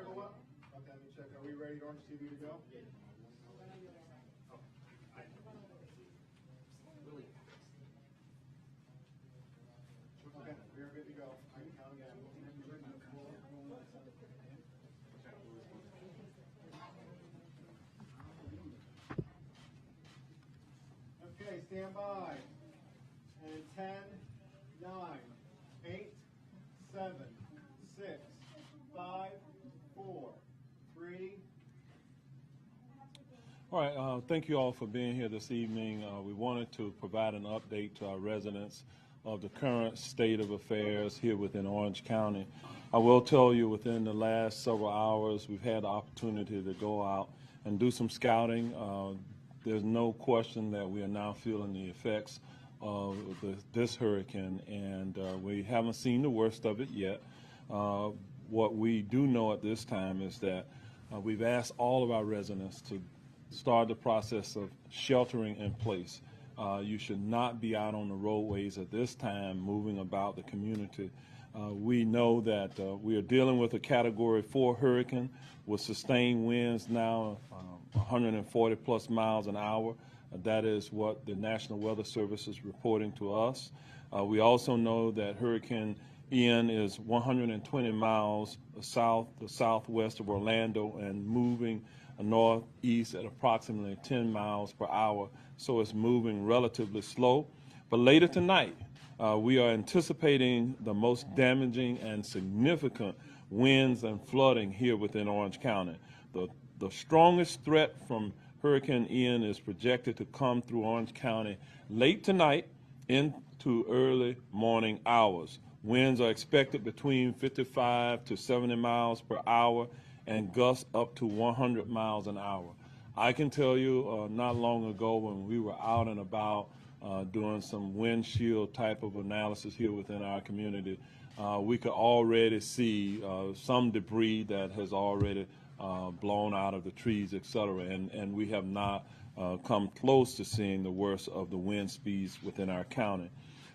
go up? Okay, let me check. Are we ready, Orange TV, to go? Okay, we are good to go. I can count again. Okay, stand by. And 10, 9, 8, 7, 6, 5, 4, 3. All right, thank you all for being here this evening. We wanted to provide an update to our residents of the current state of affairs here within Orange County. I will tell you within the last several hours we've had the opportunity to go out and do some scouting. There's no question that we are now feeling the effects of this hurricane, and we haven't seen the worst of it yet. What we do know at this time is that we've asked all of our residents to start the process of sheltering in place. You should not be out on the roadways at this time moving about the community. We know that we are dealing with a Category 4 hurricane with sustained winds now 140 plus miles an hour. That is what the National Weather Service is reporting to us. We also know that Hurricane Ian is 120 miles southwest of Orlando and moving northeast at approximately 10 miles per hour, so it's moving relatively slow. But later tonight, we are anticipating the most damaging and significant winds and flooding here within Orange County. The strongest threat from Hurricane Ian is projected to come through Orange County late tonight into early morning hours. Winds are expected between 55 to 70 miles per hour and gusts up to 100 miles an hour. I can tell you not long ago when we were out and about doing some windshield type of analysis here within our community, we could already see some debris that has already blown out of the trees, etc. And we have not come close to seeing the worst of the wind speeds within our county.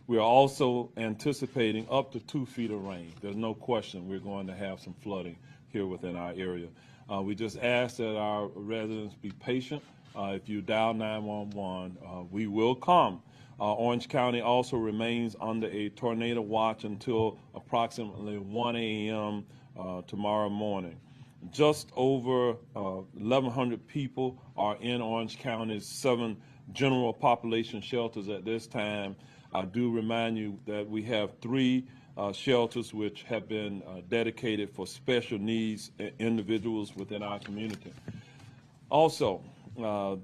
We are also anticipating up to 2 feet of rain. There's no question we're going to have some flooding here within our area. We just ask that our residents be patient. If you dial 911, we will come. Orange County also remains under a tornado watch until approximately 1 a.m. Tomorrow morning. Just over 1,100 people are in Orange County's 7 general population shelters at this time. I do remind you that we have 3 shelters which have been dedicated for special needs individuals within our community. Also,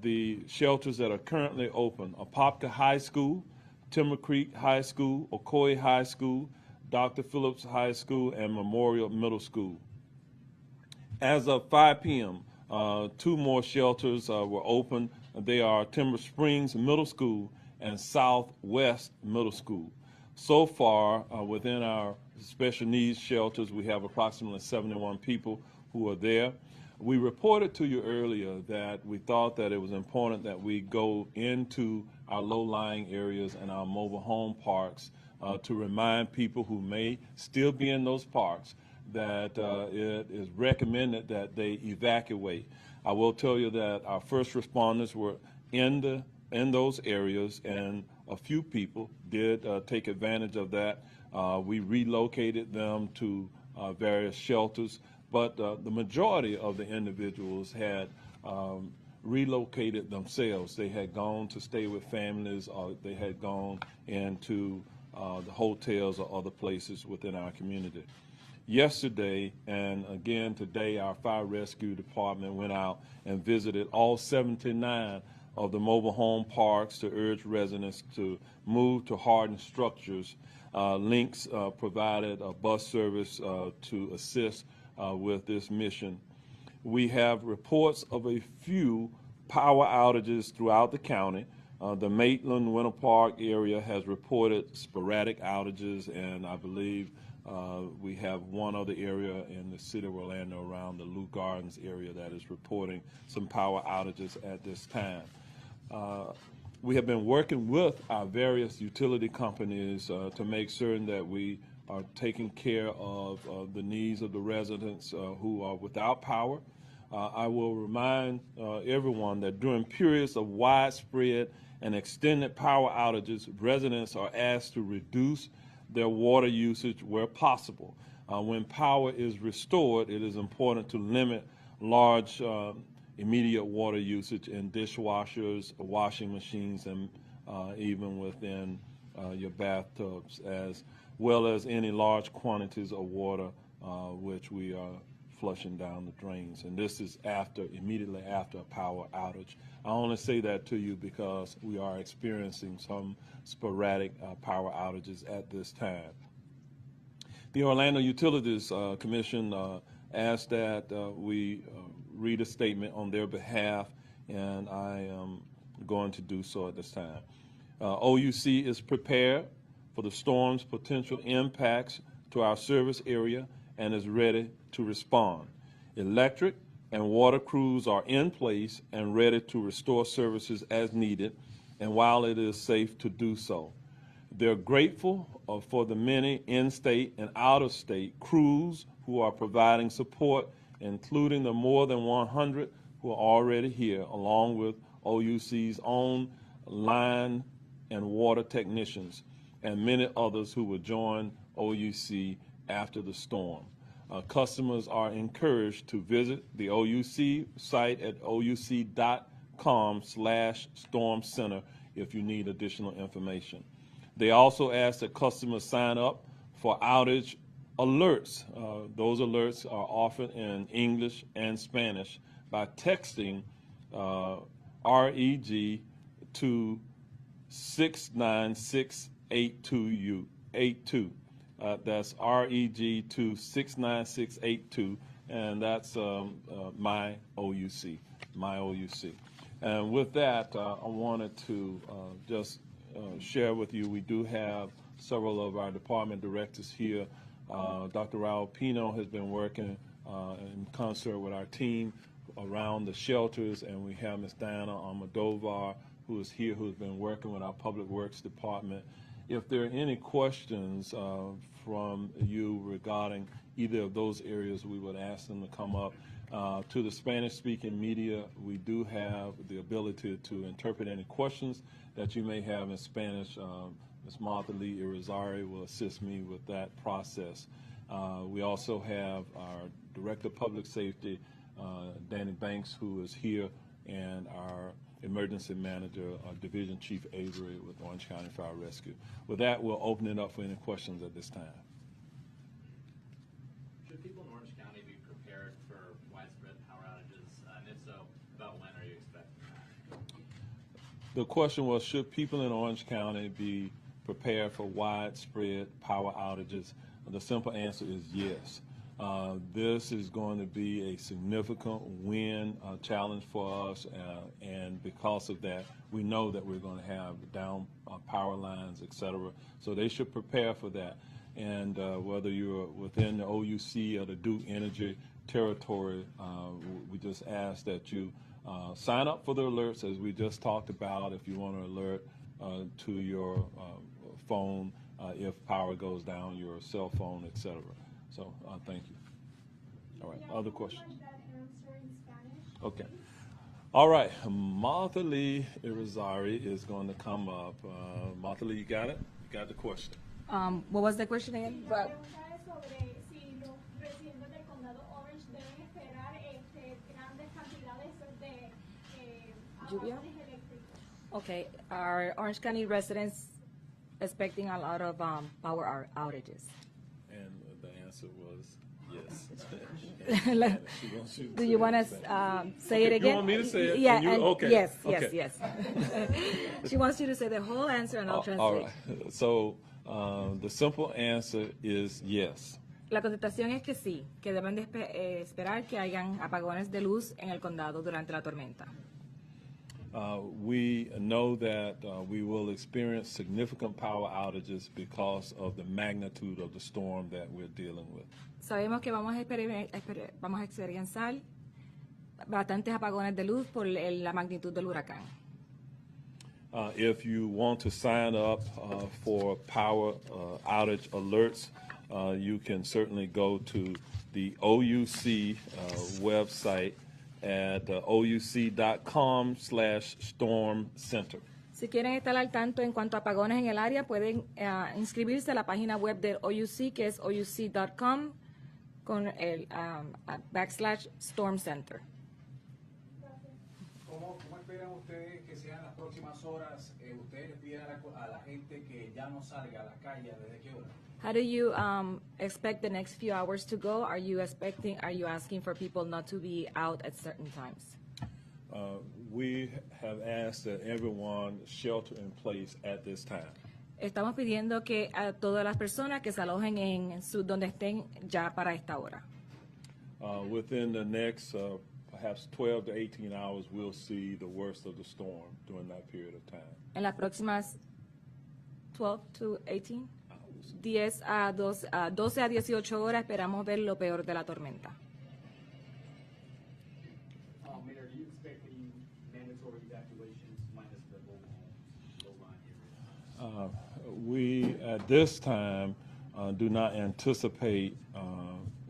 the shelters that are currently open: Apopka High School, Timber Creek High School, Ocoee High School, Dr. Phillips High School, and Memorial Middle School. As of 5 p.m., 2 more shelters were open. They are Timber Springs Middle School and Southwest Middle School. So far, within our special needs shelters, we have approximately 71 people who are there. We reported to you earlier that we thought that it was important that we go into our low-lying areas and our mobile home parks to remind people who may still be in those parks that it is recommended that they evacuate. I will tell you that our first responders were in those areas, and a few people did take advantage of that. We relocated them to various shelters, but the majority of the individuals had relocated themselves. They had gone to stay with families, or they had gone into the hotels or other places within our community. Yesterday and again today, our fire rescue department went out and visited all 79 of the mobile home parks to urge residents to move to hardened structures. Links provided a bus service to assist with this mission. We have reports of a few power outages throughout the county. The Maitland-Winter Park area has reported sporadic outages, and I believe we have one other area in the city of Orlando around the Lou Gardens area that is reporting some power outages at this time. We have been working with our various utility companies to make certain that we are taking care of the needs of the residents who are without power. I will remind everyone that during periods of widespread and extended power outages, residents are asked to reduce their water usage where possible. When power is restored, it is important to limit large immediate water usage in dishwashers, washing machines, and even within your bathtubs, as well as any large quantities of water which we are flushing down the drains. And this is immediately after a power outage. I only say that to you because we are experiencing some sporadic power outages at this time. The Orlando Utilities Commission asked that we read a statement on their behalf, and I am going to do so at this time. OUC is prepared for the storm's potential impacts to our service area and is ready to respond. Electric and water crews are in place and ready to restore services as needed, and while it is safe to do so. They're grateful for the many in-state and out-of-state crews who are providing support, including the more than 100 who are already here, along with OUC's own line and water technicians, and many others who will join OUC after the storm. Customers are encouraged to visit the OUC site at ouc.com/storm center if you need additional information. They also ask that customers sign up for outage alerts. Those alerts are often in English and Spanish by texting REG to 69682. That's REG to 69682, and that's my OUC. And with that, I wanted to just share with you, we do have several of our department directors here. Dr. Raul Pino has been working in concert with our team around the shelters, and we have Ms. Diana Almodovar, who is here, who's been working with our Public Works Department. If there are any questions from you regarding either of those areas, we would ask them to come up. To the Spanish-speaking media, we do have the ability to interpret any questions that you may have in Spanish. Ms. Martha Lee Irizarry will assist me with that process. We also have our Director of Public Safety, Danny Banks, who is here, and our Emergency Manager, Division Chief Avery with Orange County Fire Rescue. With that, we'll open it up for any questions at this time. Should people in Orange County be prepared for widespread power outages? And if so, about when are you expecting that? The question was, should people in Orange County be prepared for widespread power outages? The simple answer is yes. This is going to be a significant win challenge for us, and because of that, we know that we're going to have down power lines, et cetera. So they should prepare for that. And whether you're within the OUC or the Duke Energy territory, we just ask that you sign up for the alerts, as we just talked about, if you want to alert to your phone if power goes down, your cell phone, et cetera. So thank you. All right, other questions? Okay. All right, Martha Lee Irizarry is going to come up. Martha Lee, you got it? You got the question? What was the question again? Lluvia? Okay, are Orange County residents expecting a lot of power outages? And the answer was yes. Do you want to say it again? You want me to say it? Yeah. Okay. Yes. Okay. Yes. She wants you to say the whole answer, and I'll translate. All right. So the simple answer is yes. La contestación es que sí, que deben de esperar que hayan apagones de luz en el condado durante la tormenta. We know that we will experience significant power outages because of the magnitude of the storm that we're dealing with. Sabemos que vamos a experienciar bastantes apagones de luz por la magnitud del huracán. If you want to sign up for power outage alerts, you can certainly go to the OUC website at ouc.com/storm center. Si quieren estar al tanto en cuanto a apagones en el área, pueden inscribirse a la página web del OUC, que es ouc.com, con el /Storm Center. ¿Cómo esperan ustedes que sean las próximas horas? ¿Ustedes les piden a la gente que ya no salga a la calle? ¿Desde qué hora? How do you expect the next few hours to go? Are you asking for people not to be out at certain times? We have asked that everyone shelter in place at this time. Estamos pidiendo que a todas las personas que se alojen en donde estén ya para esta hora. Within the next perhaps 12 to 18 hours, we'll see the worst of the storm during that period of time. En las próximas 12 to 18, 12 a 18 horas esperamos ver lo peor de la tormenta. Mayor, do you expect any mandatory evacuations minus the low-lying areas? We, at this time, do not anticipate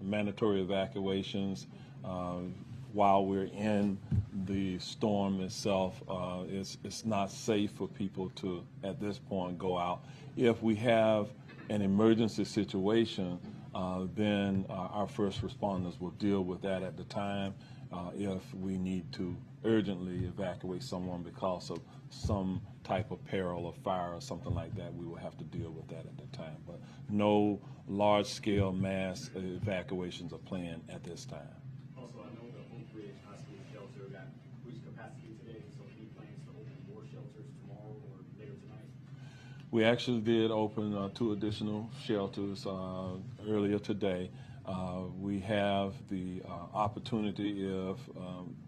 mandatory evacuations while we're in the storm itself. It's not safe for people to, at this point, go out. If we have an emergency situation, then our first responders will deal with that at the time. If we need to urgently evacuate someone because of some type of peril or fire or something like that, we will have to deal with that at the time. But no large-scale mass evacuations are planned at this time. Also, I know the Oak Ridge Hospital shelter got reached capacity today, so any plans to open more shelters tomorrow or later tonight? We actually did open 2 additional shelters earlier today. We have the opportunity, if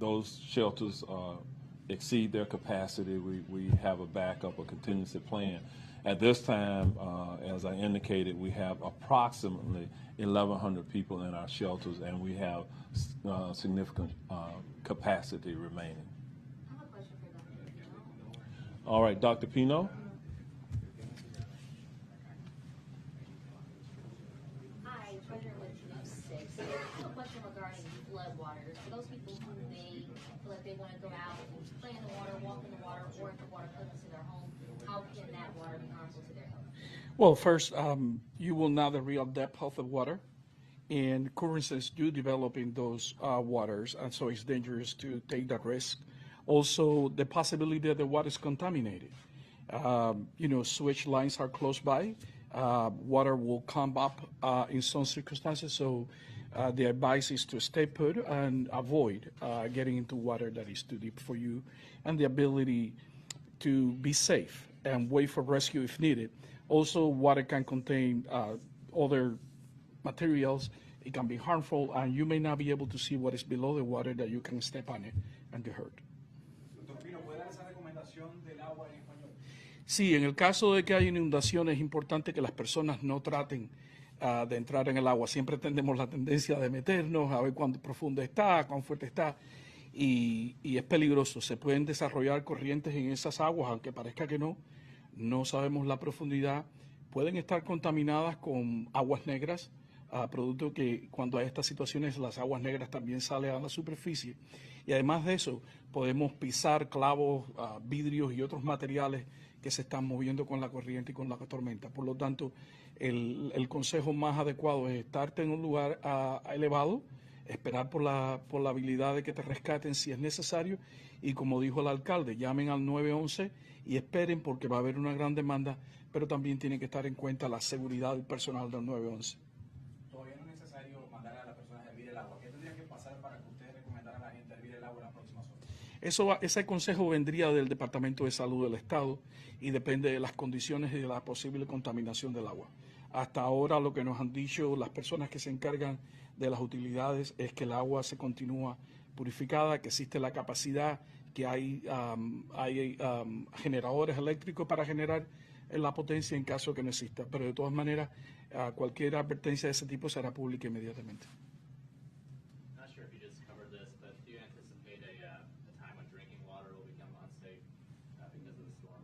those shelters exceed their capacity, we have a backup or contingency plan. At this time, as I indicated, we have approximately 1,100 people in our shelters, and we have significant capacity remaining. I have a question for Dr. Pino. All right, Dr. Pino? Hi, Treasurer with News 6. I have a question regarding floodwaters. For those people who may feel like they want to go out and play in the water, walk in the water, or if the water comes into their home, how can that water be harmful to their health? Well, first, you will know the real depth of the water, and currents do develop in those waters, and so it's dangerous to take that risk. Also, the possibility that the water is contaminated. Switch lines are close by. Water will come up in some circumstances, so the advice is to stay put and avoid getting into water that is too deep for you, and the ability to be safe and wait for rescue if needed. Also, water can contain other materials. It can be harmful, and you may not be able to see what is below the water, that you can step on it and get hurt. Doctor Pino, ¿puede dar esa recomendación del agua en español? Sí, en el caso de que haya inundaciones es importante que las personas no traten de entrar en el agua. Siempre tenemos la tendencia de meternos a ver cuán profunda está, cuán fuerte está, y es peligroso. Se pueden desarrollar corrientes en esas aguas, aunque parezca que no sabemos la profundidad. Pueden estar contaminadas con aguas negras, producto que cuando hay estas situaciones las aguas negras también salen a la superficie. Y además de eso, podemos pisar clavos, vidrios y otros materiales que se están moviendo con la corriente y con la tormenta. Por lo tanto, el consejo más adecuado es estarte en un lugar elevado, esperar por la habilidad de que te rescaten si es necesario, y como dijo el alcalde, llamen al 911 y esperen, porque va a haber una gran demanda, pero también tienen que estar en cuenta la seguridad del personal del 911. Todavía no es necesario mandar a las personas a hervir el agua. ¿Qué tendría que pasar para que ustedes recomendaran a la gente hervir el agua en las próximas horas? Ese consejo vendría del Departamento de Salud del Estado y depende de las condiciones y de la posible contaminación del agua. Hasta ahora lo que nos han dicho las personas que se encargan de las utilidades es que el agua se continúa purificada, que existe la capacidad, que hay generadores eléctricos para generar la potencia en caso que no exista. Pero de todas maneras, cualquier advertencia de ese tipo será pública inmediatamente. Not sure if you just covered this, but do you anticipate a time when drinking water will become unsafe because of the storm?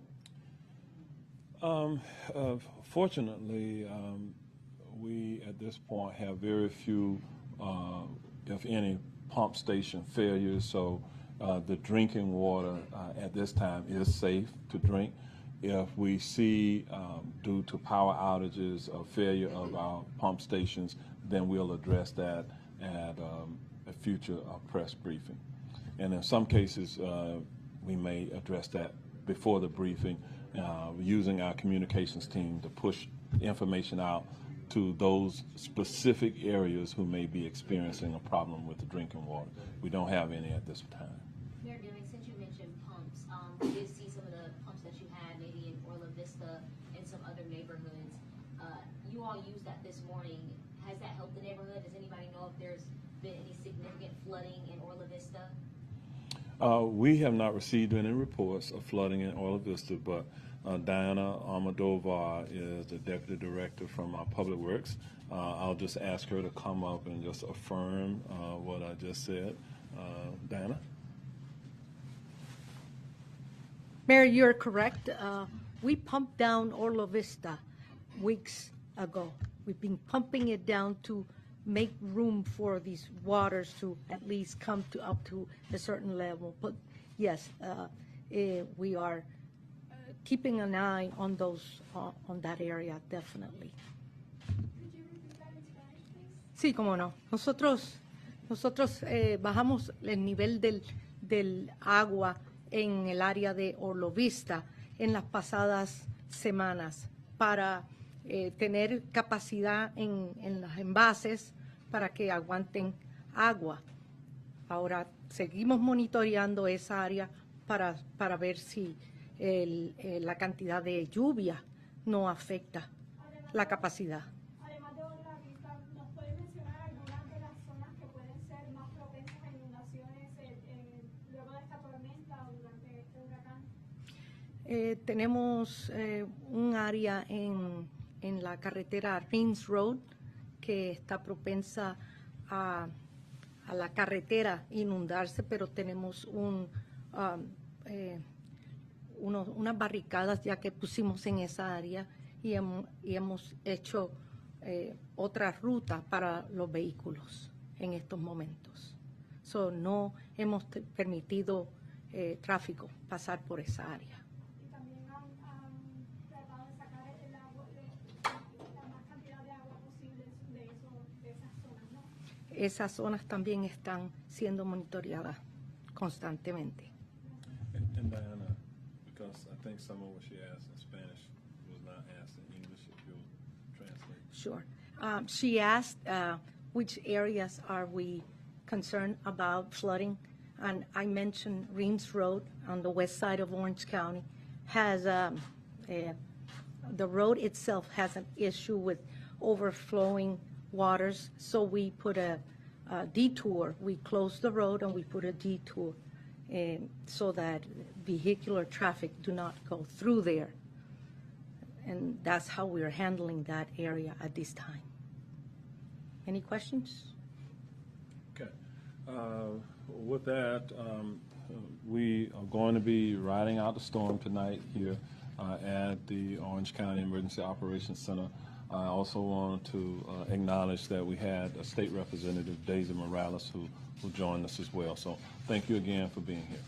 Fortunately, We, at this point, have very few, if any, pump station failures, so the drinking water at this time is safe to drink. If we see, due to power outages, a failure of our pump stations, then we'll address that at a future press briefing. And in some cases, we may address that before the briefing, using our communications team to push information out to those specific areas who may be experiencing a problem with the drinking water. We don't have any at this time. Mayor Demings, since you mentioned pumps, we did see some of the pumps that you had maybe in Orla Vista and some other neighborhoods. You all used that this morning. Has that helped the neighborhood? Does anybody know if there's been any significant flooding in Orla Vista? We have not received any reports of flooding in Orla Vista, but Diana Almodovar is the Deputy Director from our Public Works. I'll just ask her to come up and just affirm what I just said. Diana? Mayor, you're correct. We pumped down Orla Vista weeks ago. We've been pumping it down to make room for these waters to at least come to up to a certain level. But yes, we are keeping an eye on those on that area, definitely. Could you repeat that in Spanish, please? Sí, cómo no. Nosotros bajamos el nivel del agua en el área de Orla Vista en las pasadas semanas para tener capacidad en los envases para que aguanten agua. Ahora seguimos monitoreando esa área para ver si la cantidad de lluvia no afecta la capacidad. Además de Orla Vista, ¿nos puede mencionar algunas de las zonas que pueden ser más propensas a inundaciones luego de esta tormenta o durante este huracán? Tenemos un área en la carretera Rings Road que está propensa a la carretera inundarse, pero tenemos unas barricadas ya que pusimos en esa área y hemos hecho otra ruta para los vehículos en estos momentos. So, no hemos permitido tráfico pasar por esa área. Y también han tratado de sacar el agua, la más cantidad de agua posible de esas zonas, ¿no? Esas zonas también están siendo monitoreadas constantemente. And Diana, because I think some of what she asked in Spanish was not asked in English, if you'll translate. Sure. She asked which areas are we concerned about flooding, and I mentioned Reams Road on the west side of Orange County has the road itself has an issue with overflowing waters, so we put a detour. We closed the road and we put a detour so that vehicular traffic do not go through there. And that's how we're handling that area at this time. Any questions? Okay. With that, we are going to be riding out the storm tonight here at the Orange County Emergency Operations Center. I also want to acknowledge that we had a state representative, Daisy Morales, who joined us as well. So thank you again for being here.